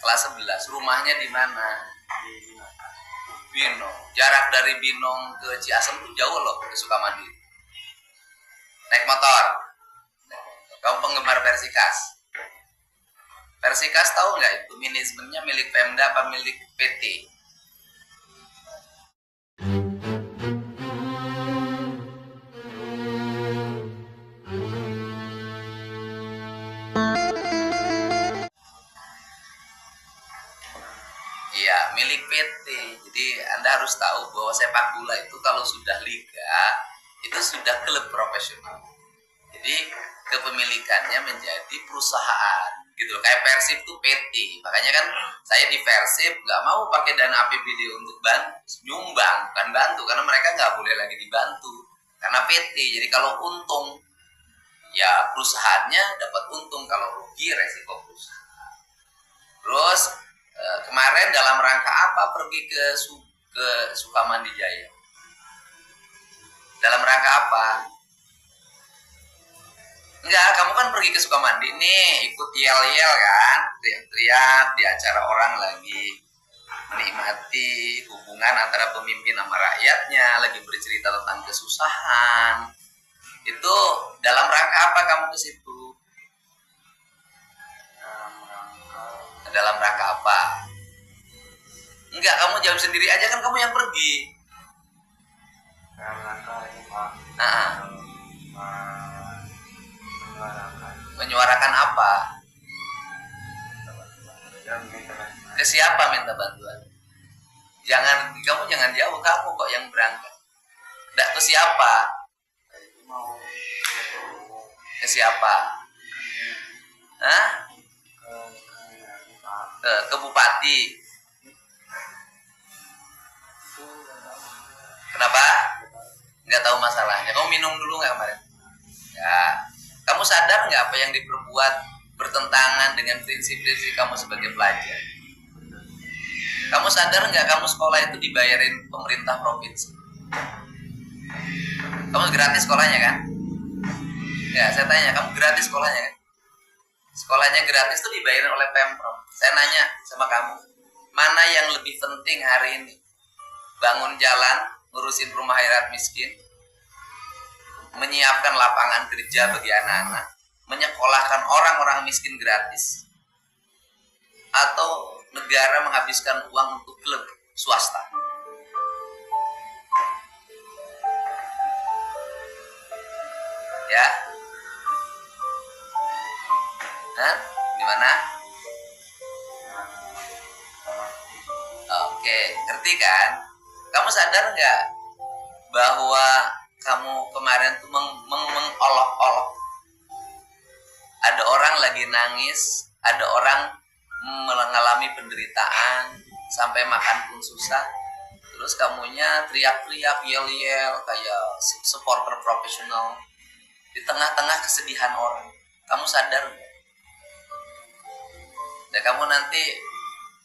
Kelas 11. Rumahnya di mana? Binong. Jarak dari Binong ke Ciasem tuh jauh loh, ke Sukamandi. Naik motor. Kamu penggemar Persikas? Persikas tahu nggak itu manajemennya milik Pemda apa milik PT? Iya, milik PT. Jadi Anda harus tahu bahwa sepak bola itu kalau sudah liga, itu sudah klub profesional. Jadi kepemilikannya menjadi perusahaan gitu. Kayak Persib itu PT. Makanya kan saya di Persib nggak mau pakai dana APBD untuk nyumbang, bukan bantu, karena mereka nggak boleh lagi dibantu karena PT. Jadi kalau untung ya perusahaannya dapat untung, kalau rugi resiko perusahaan. Terus kemarin dalam rangka apa pergi ke Sukamandi Jaya? Dalam rangka apa? Enggak, kamu kan pergi ke Sukamandi nih, ikut yel-yel kan, teriak-teriak di acara orang lagi menikmati hubungan antara pemimpin sama rakyatnya, lagi bercerita tentang kesusahan. Itu dalam rangka apa kamu ke situ? Dalam rangka apa? Enggak, kamu jawab sendiri aja, kan kamu yang pergi. Dalam rangka ini Pak. Menyuarakan apa? Ke siapa minta bantuan? Kamu jangan jauh, kamu kok yang berangkat. Enggak, ke siapa? Ke siapa? Hah? Ke bupati. Kenapa? Nggak tahu masalahnya. Kamu minum dulu nggak kemarin? Ya. Kamu sadar nggak apa yang diperbuat bertentangan dengan prinsip-prinsip kamu sebagai pelajar? Kamu sadar nggak kamu sekolah itu dibayarin pemerintah provinsi? Kamu gratis sekolahnya kan? Ya, saya tanya, kamu gratis sekolahnya kan? Sekolahnya gratis tuh dibayarin oleh Pemprov. Saya nanya sama kamu, mana yang lebih penting hari ini? Bangun jalan, ngurusin rumah hairat miskin, menyiapkan lapangan kerja bagi anak-anak, menyekolahkan orang-orang miskin gratis, atau negara menghabiskan uang untuk klub swasta? Ya? Hah? Gimana? Oke, ngerti kan? Kamu sadar nggak bahwa kamu kemarin tuh mengolok-olok? Ada orang lagi nangis, ada orang mengalami penderitaan, sampai makan pun susah. Terus kamunya teriak-teriak, yel-yel kayak supporter profesional di tengah-tengah kesedihan orang. Kamu sadar nggak? Dan kamu nanti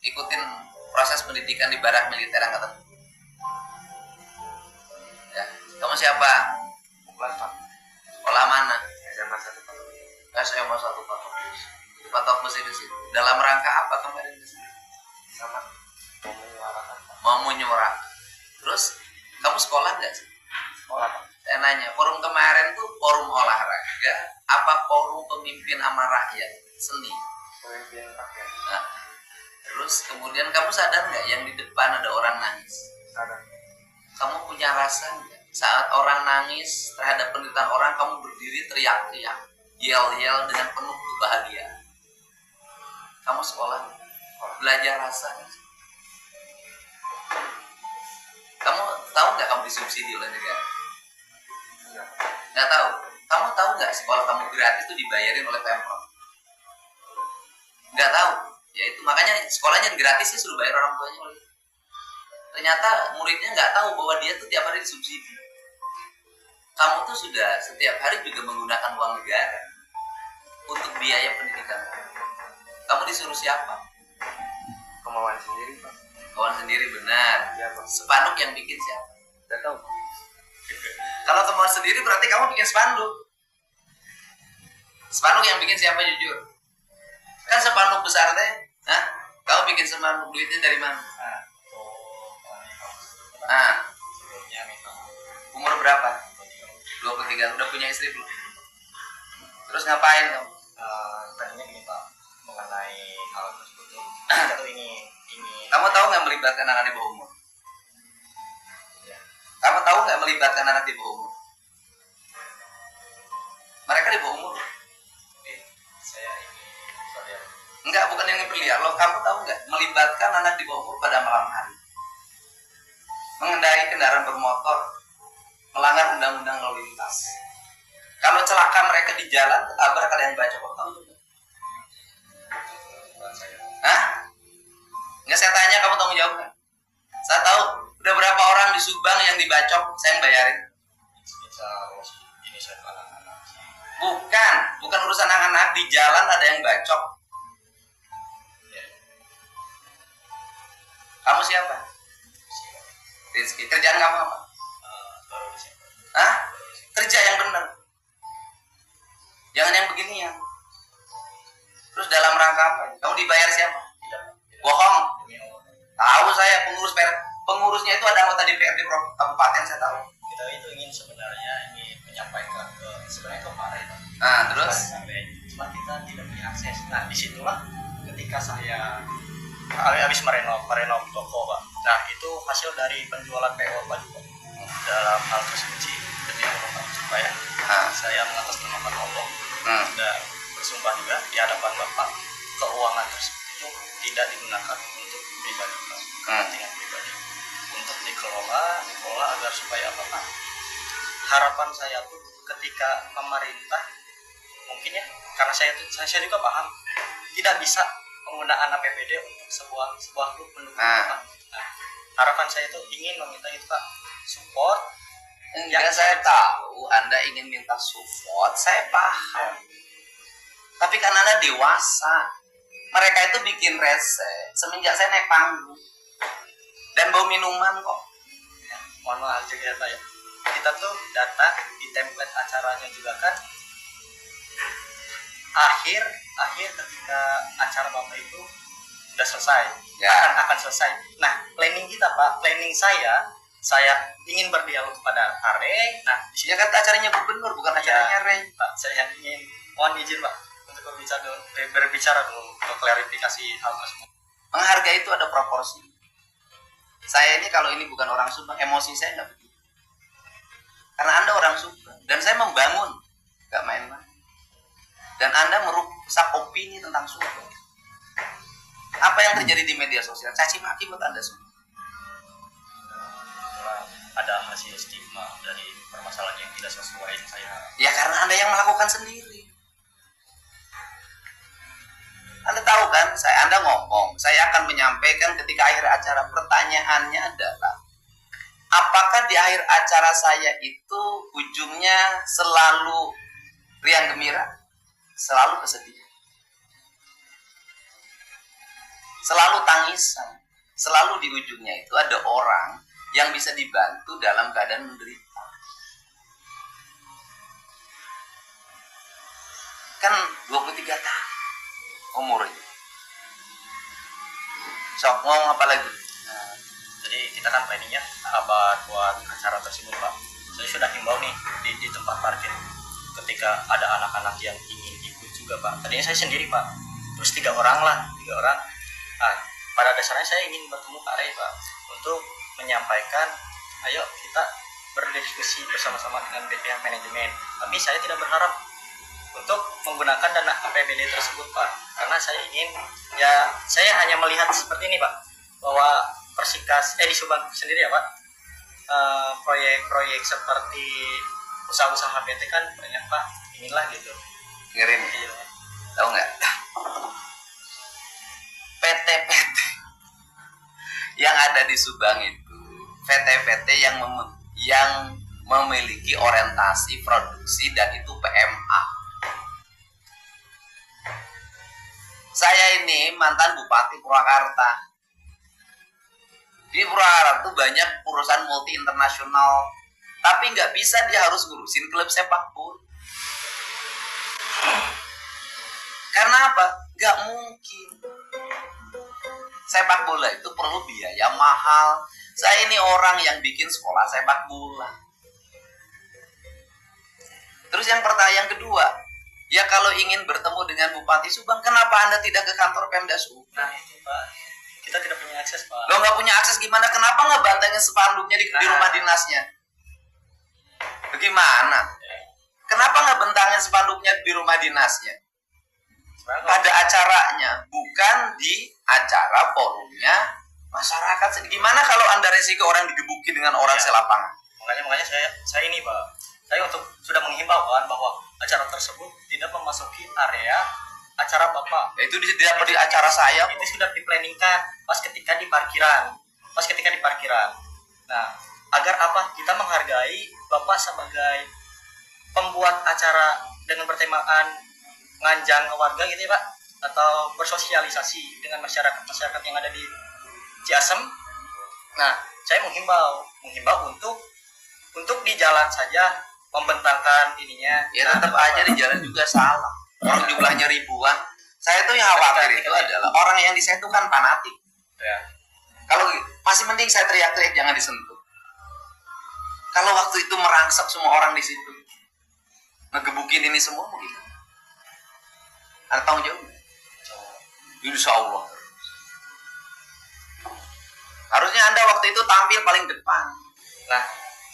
ikutin proses pendidikan di barak militer angkatan. Ya, kamu siapa? Sekolah mana? SMA 1 Pak. SMA 1 Patok. Patok Mesir di situ. Dalam rangka apa kemarin di sini? Sama mau menyuarakan Pak. Mau menyuarakan. Terus kamu sekolah nggak sih? Sekolah Pak. Saya nanya, forum kemarin tuh forum olahraga, apa forum pemimpin sama rakyat? Seni. Pemimpin rakyat. Nah, terus kemudian kamu sadar nggak yang di depan ada orang nangis? Sadar. Kamu punya rasa nggak saat orang nangis terhadap penderitaan orang, kamu berdiri teriak-teriak, yel-yel dengan penuh kebahagiaan? Kamu sekolah, belajar rasa. Kamu tahu nggak kamu disubsidi oleh negara? Nggak tahu. Kamu tahu nggak sekolah kamu gratis itu dibayarin oleh Pemprov? Nggak tahu. Ya itu makanya sekolahnya gratis sih, suruh bayar orang tuanya. Ternyata muridnya nggak tahu bahwa dia tuh tiap hari disubsidi. Kamu tuh sudah setiap hari juga menggunakan uang negara untuk biaya pendidikan. Kamu disuruh siapa? Kemauan sendiri Pak. Kawan sendiri, benar. Iya Pak. Spanduk yang bikin siapa? Nggak tahu. Kalau kemauan sendiri berarti kamu bikin spanduk. Spanduk yang bikin siapa, jujur? Kan spanduk besar teh, hah? Kamu bikin semar, duitnya dari mana? Nah, itu Nah, sebelumnya minta umur berapa? 23. Udah punya istri belum? Terus ngapain kamu? tadinya gini Pak, mengenai hal tersebut tuh, kita tuh ini Kamu tahu nggak melibatkan anak di bawah umur? ya, Kamu tahu nggak melibatkan anak di bawah umur? Mereka di bawah umur. tapi saya ini saudara Enggak, bukan yang dipilih. Lo kamu tahu nggak melibatkan anak di bawah umur pada malam hari, mengendarai kendaraan bermotor, melanggar undang-undang lalu lintas. Kalau celaka mereka di jalan, ketabrak kalian baca kok tahu juga. bukan saya Hah? Nggak, saya tanya, kamu tanggung jawab nggak? Saya tahu. Udah berapa orang di Subang yang dibacok, saya yang bayarin. bisa ini saya anak-anak Bukan urusan anak-anak. Di jalan ada yang bacok. ya, Kamu siapa? siapa Rizky. Kerjaan kamu apa? baru di sini Hah? Kerja yang benar. Jangan yang beginian. Terus dalam rangka apa? Kamu dibayar siapa? tidak Bohong. demi Allah. Tahu saya pengurusnya itu ada anggota DPRD kabupaten, saya tahu. Kita itu ingin sebenarnya ingin menyampaikan ke sebenarnya ke Pak Rai, Pak. Nah, terus Cuma kita tidak punya akses. Nah, disitulah ketika saya habis merenov toko, Pak. Nah, itu hasil dari penjualan PO baju, Pak. Dalam hal tersebut sih demi Allah, Pak, supaya saya mengatasnamakan Allah dan bersumpah juga di hadapan Bapak keuangan tersebut itu tidak digunakan untuk pribadi, Pak. Kepentingan pribadi, untuk dikelola agar supaya apa, Pak? Harapan saya tuh ketika pemerintah mungkin ya, karena saya juga paham tidak bisa penggunaan APBD untuk sebuah grup pendukung, Pak. Nah, harapan saya tuh ingin meminta itu, Pak, support. enggak, saya tahu Anda ingin minta support, saya paham. Tapi kan Anda dewasa. Mereka itu bikin rese semenjak saya naik panggung dan bawa minuman kok. Mohon maaf juga ya, Pak ya. Kita tuh datang di template acaranya juga kan akhir ketika acara Bapak itu udah selesai, Ya. akan selesai. Nah, planning kita, Pak, planning saya ingin berdialog kepada Are. Nah, di sini Ya kan acaranya gubernur, bukan acaranya Rey. Pak, saya ingin mohon izin, Pak, untuk berbicara dulu untuk klarifikasi hal tersebut. Menghargai itu ada proporsi. Saya ini kalau ini bukan orang Subang, emosi saya nggak begitu. Karena Anda orang Subang dan saya membangun, nggak main-main. Dan Anda merusak opini tentang Subang. Apa yang terjadi di media sosial? Caci maki buat Anda semua. Ada hasil stigma dari permasalahan yang tidak sesuai yang saya. Ya karena Anda yang melakukan sendiri. Anda tahu kan, Anda ngomong, saya akan menyampaikan ketika akhir acara. Pertanyaannya adalah, apakah di akhir acara saya itu ujungnya selalu riang gembira, selalu kesedihan, selalu tangisan, selalu di ujungnya itu ada orang yang bisa dibantu dalam keadaan menderita. Kan 23 tahun umurnya. Sok ngomong apa lagi? Nah, jadi kita kan planningnya buat acara tersebut, Pak. Saya sudah himbau nih di tempat parkir ketika ada anak-anak yang ingin ikut juga, Pak. Tadinya saya sendiri, Pak. Terus 3 orang. Nah, pada dasarnya saya ingin bertemu Pak Ray, Pak, untuk menyampaikan, ayo kita berdiskusi bersama-sama dengan pihak manajemen. Tapi saya tidak berharap untuk menggunakan dana APBD tersebut, Pak, karena saya hanya melihat seperti ini, Pak, bahwa Persikas di Subang sendiri ya, Pak, proyek-proyek seperti usaha-usaha PT kan banyak, Pak, inilah gitu. Dengerin, Iya. tahu nggak? PT-PT yang ada di Subang itu PT-PT yang memiliki orientasi produksi dan itu PMA. Saya ini mantan Bupati Purwakarta. Di Purwakarta tuh banyak perusahaan multi internasional, tapi nggak bisa dia harus ngurusin klub sepak bola. Karena apa? Nggak mungkin. sepak bola itu perlu biaya mahal. Saya ini orang yang bikin sekolah sepak bola. Terus yang pertanyaan kedua, ya kalau ingin bertemu dengan Bupati Subang, kenapa Anda tidak ke kantor Pemda Subang? Nah itu Pak, kita tidak punya akses Pak. Lo nggak punya akses gimana? Kenapa nggak bantengin spanduknya di rumah dinasnya? Bagaimana? Kenapa nggak bentangin spanduknya di rumah dinasnya? Pada acaranya, bukan di acara forumnya masyarakat. Gimana kalau Anda resiko orang digebukin dengan orang selapangan? Makanya saya ini Pak, saya sudah menghimbau kan bahwa acara tersebut tidak memasuki area acara Bapak. Ya, itu tidak di acara saya. Itu sudah diplanningkan pas ketika di parkiran. Nah, agar apa? Kita menghargai Bapak sebagai pembuat acara dengan bertemaan nganjang ke warga gitu ya Pak, atau bersosialisasi dengan masyarakat yang ada di Ciasem. Nah, saya menghimbau untuk di jalan saja membentangkan ininya. Ya tetap aja di jalan juga salah. Orang jumlahnya ribuan. Saya tuh yang khawatir itu adalah orang yang disentuh kan fanatik. Ya. Kalau masih mending saya teriak-teriak jangan disentuh. Kalau waktu itu merangsek semua orang di situ, ngegebukin ini semua begitu. Anda tanggung jawab? Insya Allah. Harusnya Anda waktu itu tampil paling depan. Nah,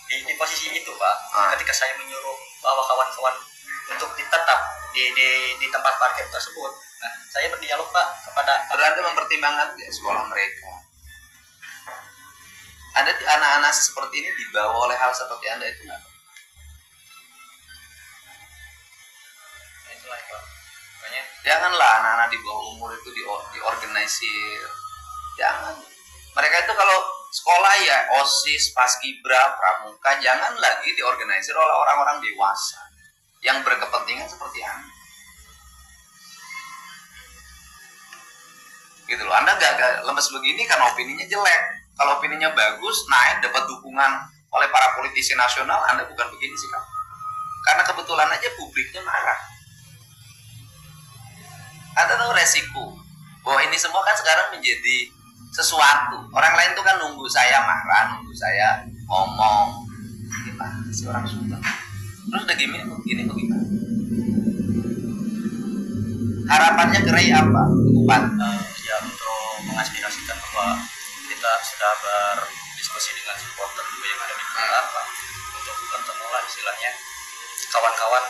di posisi itu Pak, ketika saya menyuruh bahwa kawan-kawan untuk tetap di tempat parkir tersebut, nah saya berdialog Pak kepada Anda mempertimbangkan sekolah mereka. Anda anak-anak seperti ini dibawa oleh hal seperti Anda itu nggak? Itulah Pak. Makanya janganlah anak-anak di bawah umur itu diorganisir. Jangan. Mereka itu kalau sekolah ya OSIS, Paskibra, Pramuka, jangan lagi diorganisir oleh orang-orang dewasa yang berkepentingan seperti Anda. Gitu loh. Anda gak lemes begini karena opininya jelek. Kalau opininya bagus, naik dapat dukungan oleh para politisi nasional, Anda bukan begini sih kamu. Karena kebetulan aja publiknya marah. Anda tahu resiko bahwa ini semua kan sekarang menjadi sesuatu. Orang lain tuh kan nunggu saya marah, nunggu saya ngomong. Gimana sih orang Sunda? Terus udah gini bagaimana? Harapannya gerai apa? ya untuk mengaspirasikan bahwa kita sudah berdiskusi dengan supporter juga yang ada di Palapa untuk bertemu lah istilahnya kawan-kawan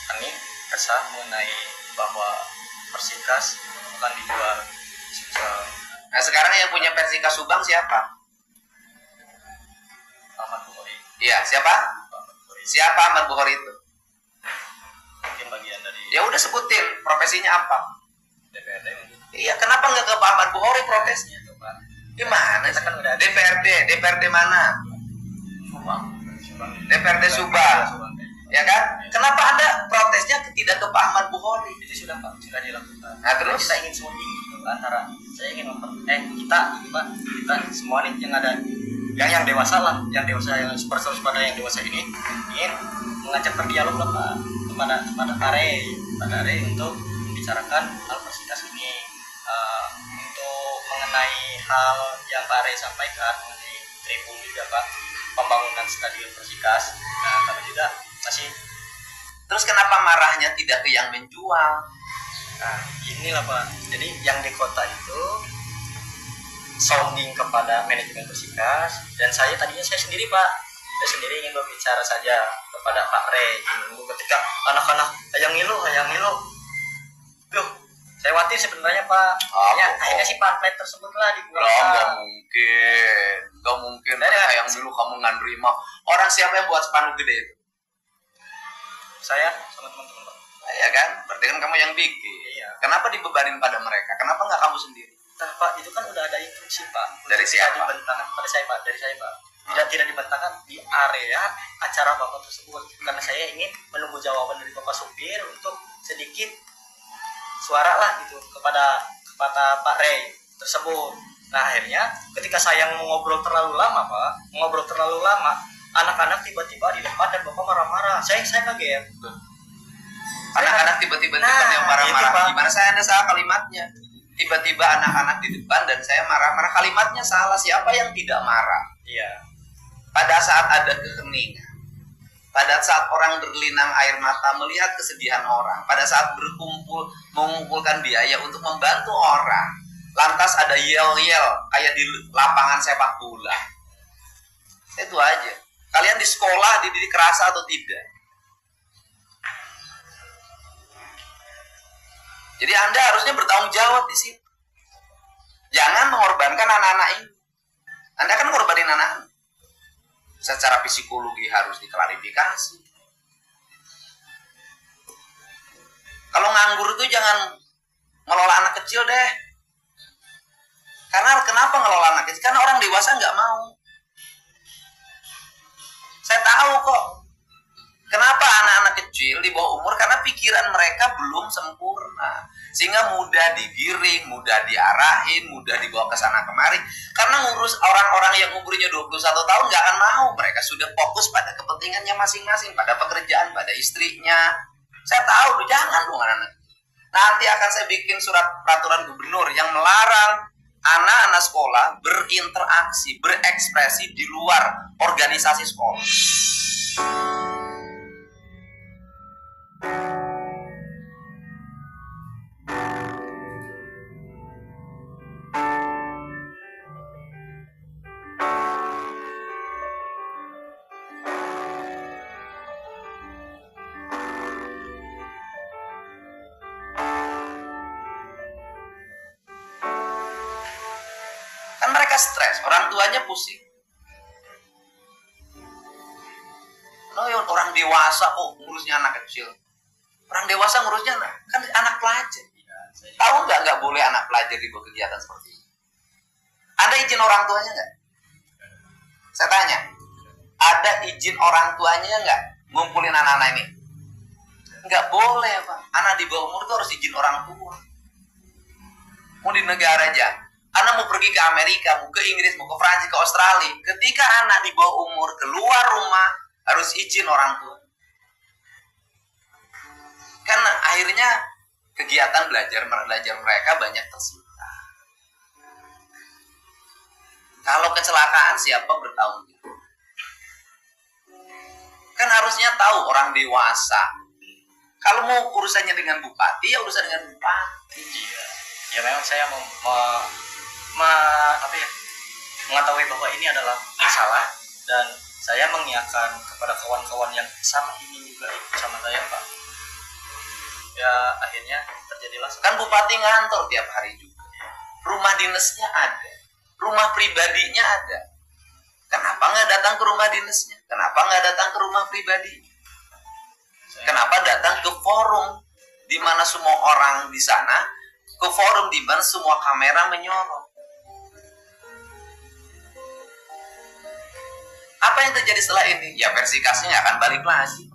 kami kesah mengenai bahwa Persikas akan dijual. Nah sekarang yang punya Persikas Subang siapa? Ahmad Bukhari. Iya siapa? Siapa Ahmad Bukhari itu? Mungkin bagian dari. Ya udah sebutin profesinya apa? DPRD. Iya kenapa nggak ke Pak Ahmad Bukhari protesnya? Gimana? Kita kan udah DPRD mana? Subang. DPRD Subang. Ya kan? Kenapa Anda protesnya tidak ke Pak Ahmad Bukhari? Itu sudah Pak, sudah dilakukan. Nah terus kita ingin sounding gitu antara saya ingin kita semua nih yang ada yang dewasa lah, yang dewasa yang seperti yang dewasa ini ingin mengajak berdialog lah Pak kepada Pak Are untuk membicarakan hal Persikas ini untuk mengenai hal yang Pak Are sampaikan mengenai tribun juga Pak, pembangunan stadion Persikas. Nah kami juga masih. Terus kenapa marahnya tidak ke yang menjual? Nah inilah Pak, jadi yang di kota itu sounding kepada manajemen Persikas dan saya sendiri Pak, saya sendiri ingin berbicara saja kepada Pak Re ketika anak-anak hayang ngilu duh saya khawatir sebenarnya Pak. Akhirnya si pamflet tersebut lah dibuat. Gak mungkin hayang ngilu kamu nggak nerima. Orang siapa yang buat spanduk gede itu? Saya sama teman-teman Pak. Ya kan, berarti kan kamu yang bikin. Iya. Kenapa dibebanin pada mereka? Kenapa nggak kamu sendiri? Nah Pak, itu kan udah ada instruksi Pak. Dari siapa? Dibentangkan pada saya Pak, dari saya Pak. Tidak dibentangkan di area acara Bapak tersebut. Karena saya ingin menunggu jawaban dari Bapak supir untuk sedikit suara lah gitu kepada Pak Rey tersebut. Nah akhirnya ketika saya ngobrol terlalu lama Pak, anak-anak tiba-tiba di depan dan Bapak marah-marah. Saya kaget. Anak-anak tiba-tiba yang marah-marah. Gimana saya Anda salah kalimatnya? tiba-tiba anak-anak di depan dan saya marah-marah. Kalimatnya salah, siapa yang tidak marah? Iya. Pada saat ada keheningan, pada saat orang berlinang air mata melihat kesedihan orang, pada saat berkumpul mengumpulkan biaya untuk membantu orang, lantas ada yel-yel kayak di lapangan sepak bola. Itu aja. Kalian di sekolah dididik keras atau tidak? Jadi Anda harusnya bertanggung jawab di situ. Jangan mengorbankan anak-anak ini. Anda kan ngorbanin anak-anak. Secara psikologi harus diklarifikasi. Kalau nganggur itu jangan ngelola anak kecil deh. Karena kenapa ngelola anak kecil? Karena orang dewasa nggak mau. Saya tahu kok. Kenapa anak-anak kecil di bawah umur? Karena pikiran mereka belum sempurna. Sehingga mudah digiring, mudah diarahin, mudah dibawa ke sana kemari. Karena ngurus orang-orang yang umurnya 21 tahun nggak akan mau. Mereka sudah fokus pada kepentingannya masing-masing, pada pekerjaan, pada istrinya. Saya tahu, jangan dong anak-anak. Nanti akan saya bikin surat peraturan gubernur yang melarang anak-anak sekolah berinteraksi, berekspresi di luar organisasi sekolah. Kan mereka stres, orang tuanya pusing. Orang dewasa kok ngurusnya anak kecil. Orang dewasa ngurusnya kan anak pelajar. Tahu nggak boleh anak pelajar dibawa kegiatan seperti ini? Ada izin orang tuanya nggak? Saya tanya, ada izin orang tuanya nggak ngumpulin anak-anak ini? Nggak boleh, Pak. Anak di bawah umur itu harus izin orang tua. Mau di negara aja, anak mau pergi ke Amerika, mau ke Inggris, mau ke Prancis, ke Australia. Ketika anak di bawah umur keluar rumah, harus izin orang tua. Karena akhirnya kegiatan belajar mereka banyak tersita. Kalau kecelakaan siapa bertanggung jawab? Kan harusnya tahu orang dewasa. Kalau mau urusannya dengan bupati, ya urusan dengan bupati. Iya. Ya memang saya mengetahui bahwa ini adalah salah, dan saya mengiyakan kepada kawan-kawan yang sama ini juga ikut sama saya, Pak. Ya akhirnya terjadilah. Kan bupati ngantor tiap hari juga. Rumah dinasnya ada, rumah pribadinya ada. Kenapa nggak datang ke rumah dinasnya? Kenapa nggak datang ke rumah pribadi? Kenapa datang ke forum di mana semua orang di sana, ke forum di mana semua kamera menyorot? Apa yang terjadi setelah ini? Ya versi kasnya nggak akan balik lagi.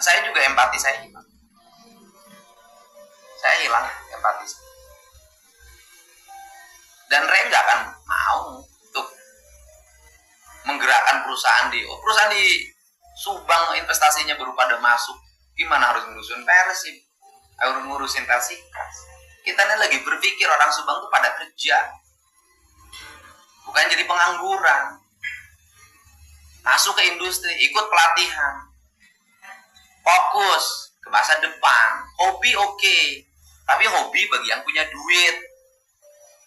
Saya juga empati saya hilang. Saya hilang empati. Dan Ray nggak akan mau untuk menggerakkan perusahaan di Subang investasinya baru pada masuk. Gimana harus ngurusin Persib, harus ngurusin Persikas. Kita ini lagi berpikir orang Subang tuh pada kerja, bukan jadi pengangguran. Masuk ke industri, ikut pelatihan, fokus ke masa depan. Hobi oke, tapi hobi bagi yang punya duit.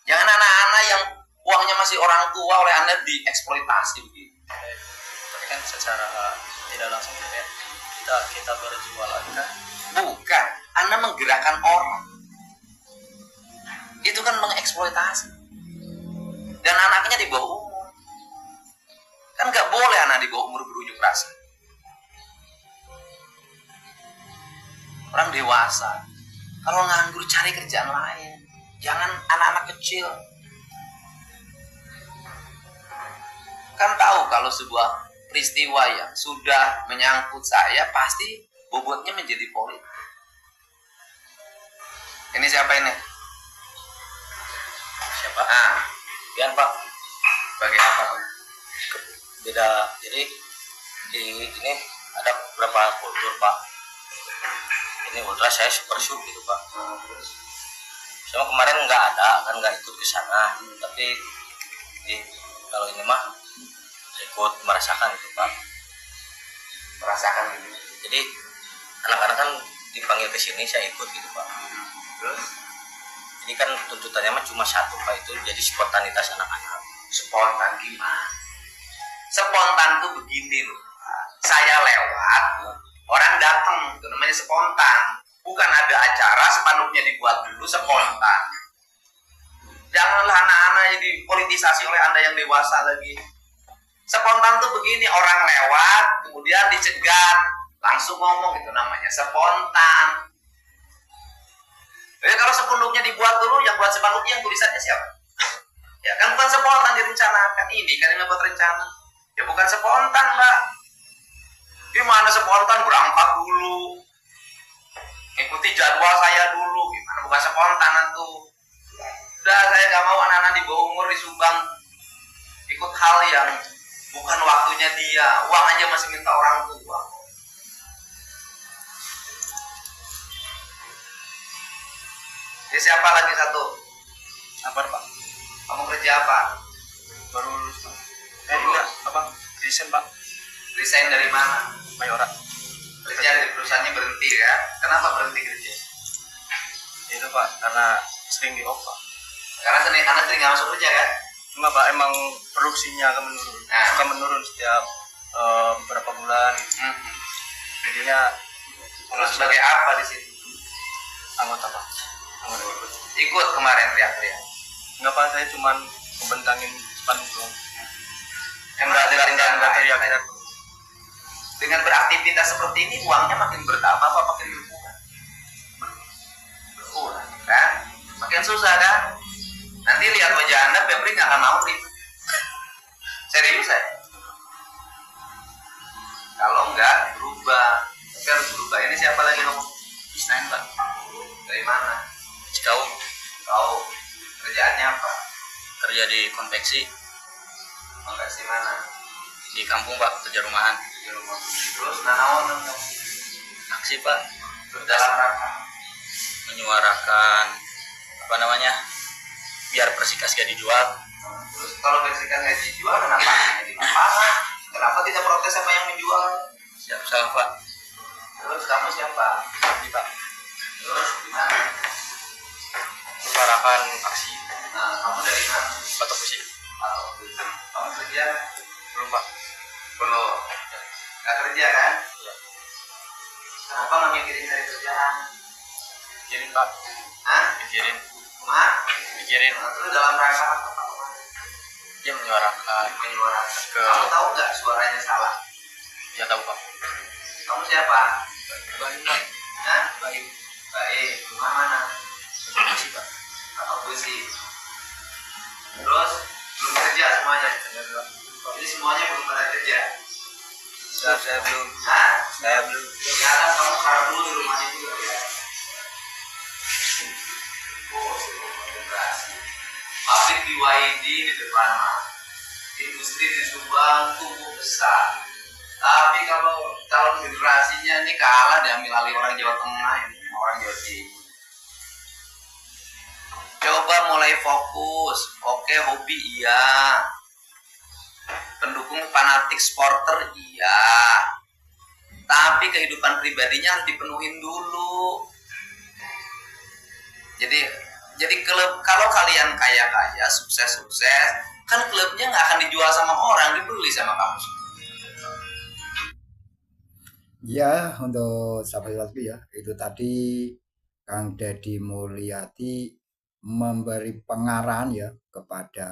Jangan anak-anak yang uangnya masih orang tua oleh Anda dieksploitasi begitu. Tapi kan secara tidak langsung gitu ya, kita berjualan kan? Bukan, Anda menggerakkan orang. Itu kan mengeksploitasi. Dan anaknya di bawah umur. Kan nggak boleh anak di bawah umur berunjuk rasa. Orang dewasa, kalau nganggur cari kerjaan lain. Jangan anak-anak kecil. Kan tahu kalau sebuah peristiwa yang sudah menyangkut saya pasti bobotnya menjadi politik. Ini siapa ini? Siapa? Biar Pak. Bagi apa? Beda. Jadi ini ada beberapa kultur, Pak. Ini ultra, saya super shoot gitu, Pak. Sama kemarin nggak ada kan, nggak ikut ke sana, tapi kalau ini mah ikut merasakan itu Pak. Merasakan gitu. Jadi anak-anak kan dipanggil ke sini, saya ikut gitu Pak. Terus Jadi kan tuntutannya mah cuma satu Pak, itu jadi spontanitas anak-anak. spontan gimana? Spontan tuh begini loh. Saya lewat, orang datang, itu namanya spontan. Bukan ada acara, spanduknya dibuat dulu, spontan. Janganlah anak-anak jadi politisasi oleh Anda yang dewasa lagi. Spontan tuh begini, orang lewat, kemudian dicegat, langsung ngomong, itu namanya spontan. Jadi kalau spanduknya dibuat dulu, yang buat spanduknya, yang tulisannya siapa? Ya kan bukan spontan direncanakan. Ini kan yang buat rencana. Ya bukan spontan, Mbak. Gimana spontan, berangkat dulu, ikuti jadwal saya dulu, gimana bukan spontan tuh. Udah, saya nggak mau anak-anak di bawah umur disumbang ikut hal yang bukan waktunya dia. Uang aja masih minta orang tua. Jadi siapa lagi satu? Apa Pak? Kamu kerja apa? Baru lulus Pak. Lulus. Apa? Desain Pak. Resign dari mana? Mayora. Kerja di perusahaannya berhenti ya? Kenapa berhenti kerja? Itu Pak, karena sering di off Pak. Karena anak sering nggak masuk kerja kan? Cuma Pak, emang produksinya akan menurun. Nah. Suka menurun setiap beberapa bulan. Jadinya Terus sebagai apa di sini? anggota Pak. Anggota. Ikut kemarin teriak-teriak. Enggak Pak, saya cuman membentangin spanduk doang. Enggak ada kerjaan lain. teriak-teriak. Dengan beraktivitas seperti ini uangnya makin bertambah apa makin berkurang? Berkurang kan? Makin susah kan? Nanti lihat wajah Anda, Febri nggak akan mau gitu. Serius saya. Kalau enggak berubah, tapi harus berubah. Ini siapa lagi ngomong? Desain Pak. Dari mana? Cikaung. Tahu kerjaannya apa? Kerja di konveksi Konversi mana? di kampung Pak, kerja rumahan. Di rumah. Terus nanaon Aksi Pak, dalam rangka menyuarakan apa namanya, biar Persikas gak dijual. terus kalau basikan nggak dijual kenapa nggak di lapangan? Kenapa tidak protes sama yang menjual? Siap salah Pak. Terus kamu siapa? Di Pak, Terus gimana? menyuarakan aksi Nah, kamu dari mana? Batok Besi. Atau kamu kerja? Belum Pak. Belum. Nggak kerja kan? Iya. Kenapa nggak mikirin dari kerjaan? Pikirin Pak. Hah? Pikirin. Mak? Pikirin. Nah, terus dalam rangka apa? Dia menyuarakan Menyuarakan. ke. Kamu tahu nggak suaranya salah? Ya tahu Pak. Kamu siapa? Baik Pak. Hah? Baik. Baik. Rumah mana? Besi Pak. Atau Besi? Terus belum kerja semuanya? Jadi semuanya belum pada kerja? Saya belum. Hah? Saya belum. Sekarang kamu sekarang dulu di rumahnya juga ya? Oh, generasi. Pabrik BYD di depan mah. Industri di Subang tumbuh besar. Tapi kalau calon generasinya ini kalah diambil alih orang Jawa Tengah ini, orang Jawa Timur. Coba mulai fokus. Oke, hobi iya. Pendukung fanatik sporter iya. Tapi kehidupan pribadinya harus dipenuhin dulu. Jadi klub, kalau kalian kaya sukses, kan klubnya nggak akan dijual sama orang, dibeli sama kamu. Ya, untuk sahabat ya, itu tadi Kang Deddy Mulyadi memberi pengarahan ya kepada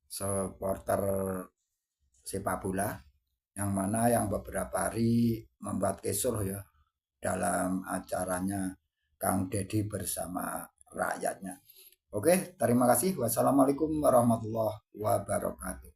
supporter sepak bola yang mana yang beberapa hari membuat kisruh ya dalam acaranya Kang Deddy bersama rakyatnya. Oke, terima kasih. Wassalamualaikum warahmatullahi wabarakatuh.